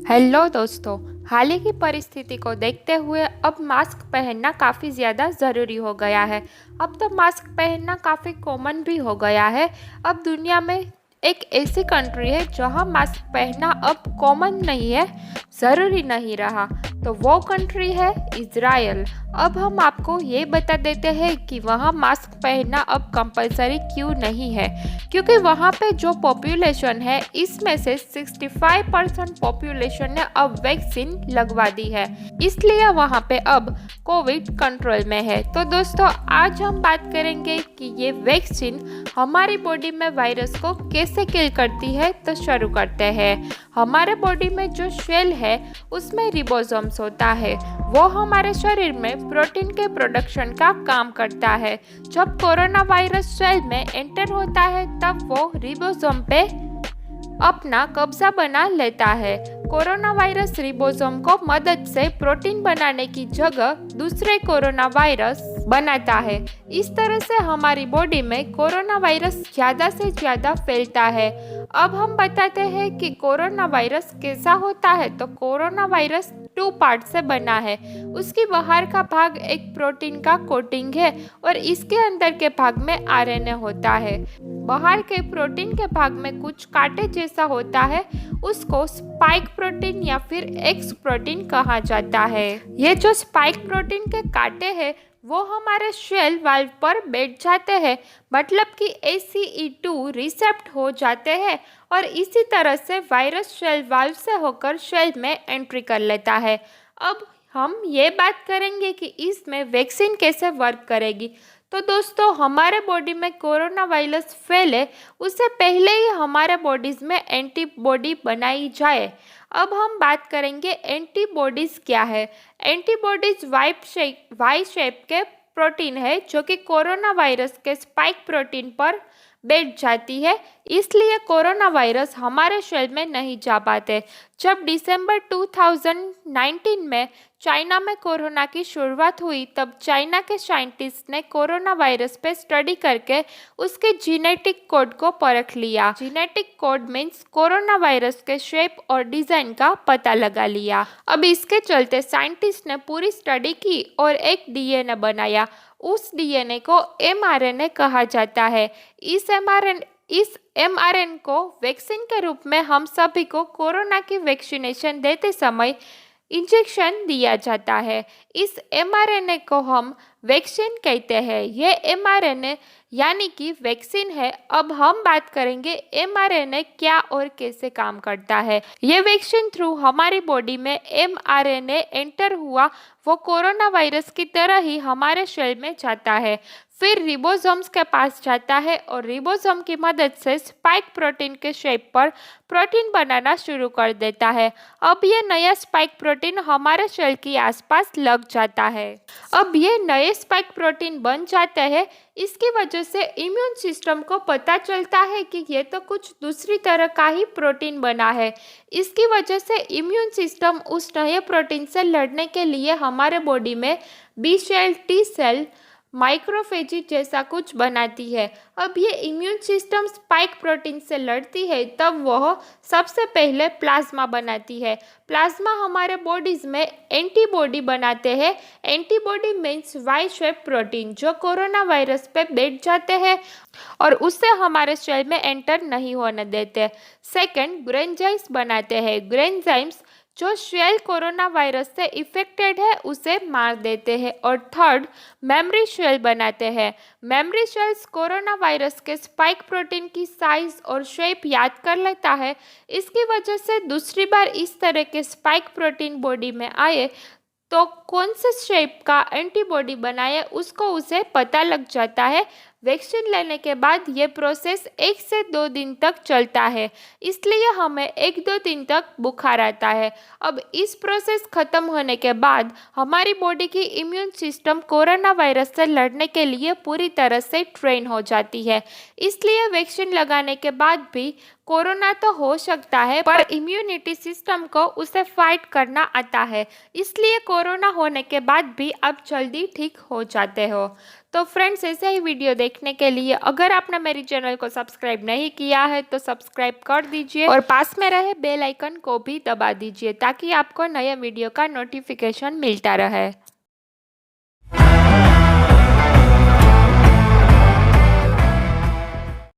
Hello दोस्तों। हाल ही की परिस्थिति को देखते हुए अब मास्क पहनना काफ़ी ज़्यादा ज़रूरी हो गया है। अब तो मास्क पहनना काफ़ी कॉमन भी हो गया है। अब दुनिया में एक ऐसी कंट्री है जहां मास्क पहनना अब कॉमन नहीं है, ज़रूरी नहीं रहा, तो वो कंट्री है इज़राइल। अब हम आपको ये बता देते हैं कि वहाँ मास्क पहनना अब कंपलसरी क्यों नहीं है, क्योंकि वहाँ पे जो पॉपुलेशन है इसमें से 65% पॉपुलेशन ने अब वैक्सीन लगवा दी है, इसलिए वहाँ पे अब कोविड कंट्रोल में है। तो दोस्तों, आज हम बात करेंगे कि ये वैक्सीन हमारी बॉडी में वायरस को कैसे किल करती है। तो शुरू करते हैं। हमारे बॉडी में जो सेल है उसमें रिबोसोम्स होता है, वो हमारे शरीर में प्रोटीन के प्रोडक्शन का काम करता है। जब कोरोना वायरस सेल में एंटर होता है तब वो रिबोसोम पे अपना कब्जा बना लेता है। कोरोना वायरस रिबोसोम को मदद से प्रोटीन बनाने की जगह दूसरे कोरोना वायरस बनाता है। इस तरह से हमारी बॉडी में कोरोना वायरस ज़्यादा से ज़्यादा फैलता है। अब हम बताते हैं कि कोरोना वायरस कैसा होता है। तो कोरोना वायरस 2 पार्ट से बना है। उसकी बाहर का भाग एक प्रोटीन का कोटिंग है और इसके अंदर के भाग में आरएनए होता है। बाहर के प्रोटीन के भाग में कुछ कांटे जैसा होता है, उसको स्पाइक प्रोटीन या फिर एक्स प्रोटीन कहा जाता है। ये जो स्पाइक प्रोटीन के कांटे हैं वो हमारे सेल वाल्व पर बैठ जाते हैं, मतलब कि ACE2 रिसेप्ट हो जाते हैं और इसी तरह से वायरस सेल वाल्व से होकर सेल में एंट्री कर लेता है। अब हम ये बात करेंगे कि इसमें वैक्सीन कैसे वर्क करेगी। तो दोस्तों, हमारे बॉडी में कोरोना वायरस फैले उससे पहले ही हमारे बॉडीज में एंटीबॉडी बनाई जाए। अब हम बात करेंगे एंटीबॉडीज़ क्या है। एंटीबॉडीज़ वाई शेप के प्रोटीन है जो कि कोरोना वायरस के स्पाइक प्रोटीन पर बैठ जाती है, इसलिए कोरोना वायरस हमारे सेल में नहीं जा पाते। जब दिसंबर 2019 में चाइना में कोरोना की शुरुआत हुई तब चाइना के साइंटिस्ट ने कोरोना वायरस पे स्टडी करके उसके जीनेटिक कोड को परख लिया। Genetic code means corona virus के शेप और डिज़ाइन का पता लगा लिया। अब इसके चलते साइंटिस्ट ने पूरी स्टडी की और एक डीएनए बनाया। उस डीएनए को mRNA कहा जाता है। इस mRNA को वैक्सीन के रूप में हम सभी को कोरोना की वैक्सीनेशन देते समय इंजेक्शन दिया जाता है। इस mRNA को हम वैक्सीन कहते हैं। ये mRNA यानी कि वैक्सीन है। अब हम बात करेंगे mRNA क्या और कैसे काम करता है। ये वैक्सीन थ्रू हमारी बॉडी में mRNA एंटर हुआ, वो कोरोना वायरस की तरह ही हमारे सेल में जाता है, फिर रिबोसोम्स के पास जाता है और रिबोसोम की मदद से स्पाइक प्रोटीन के शेप पर प्रोटीन बनाना शुरू कर देता है। अब ये नया स्पाइक प्रोटीन हमारे सेल के आसपास लग जाता है। अब ये नए स्पाइक प्रोटीन बन जाते हैं। इसकी वजह से इम्यून सिस्टम को पता चलता है कि ये तो कुछ दूसरी तरह का ही प्रोटीन बना है। इसकी वजह से इम्यून सिस्टम उस नए प्रोटीन से लड़ने के लिए हमारे बॉडी में बी सेल, टी सेल, माइक्रोफेजी जैसा कुछ बनाती है। अब ये इम्यून सिस्टम स्पाइक प्रोटीन से लड़ती है तब वह सबसे पहले प्लाज्मा बनाती है। प्लाज्मा हमारे बॉडीज में एंटीबॉडी बनाते हैं। Antibody means Y shape protein जो कोरोना वायरस पे बैठ जाते हैं और उससे हमारे सेल में एंटर नहीं होने देते। सेकंड, ग्रेन्जाइम्स बनाते हैं। ग्रेन्जाइम्स जो सेल कोरोना वायरस से इफेक्टेड है उसे मार देते हैं। और थर्ड, मेमोरी सेल बनाते हैं। मेमोरी सेल्स कोरोना वायरस के स्पाइक प्रोटीन की साइज और शेप याद कर लेता है। इसकी वजह से दूसरी बार इस तरह के स्पाइक प्रोटीन बॉडी में आए तो कौन से शेप का एंटीबॉडी बनाए उसको उसे पता लग जाता है। वैक्सीन लेने के बाद ये प्रोसेस 1 से 2 दिन तक चलता है, इसलिए हमें 1-2 दिन तक बुखार आता है। अब इस प्रोसेस खत्म होने के बाद हमारी बॉडी की इम्यून सिस्टम कोरोना वायरस से लड़ने के लिए पूरी तरह से ट्रेन हो जाती है। इसलिए वैक्सीन लगाने के बाद भी कोरोना तो हो सकता है पर इम्यूनिटी सिस्टम को उसे फाइट करना आता है, इसलिए कोरोना होने के बाद भी आप जल्दी ठीक हो जाते हो। तो फ्रेंड्स, ऐसे ही वीडियो देखने के लिए अगर आपने मेरी चैनल को सब्सक्राइब नहीं किया है तो सब्सक्राइब कर दीजिए और पास में रहे बेल आइकन को भी दबा दीजिए ताकि आपको नए वीडियो का नोटिफिकेशन मिलता रहे।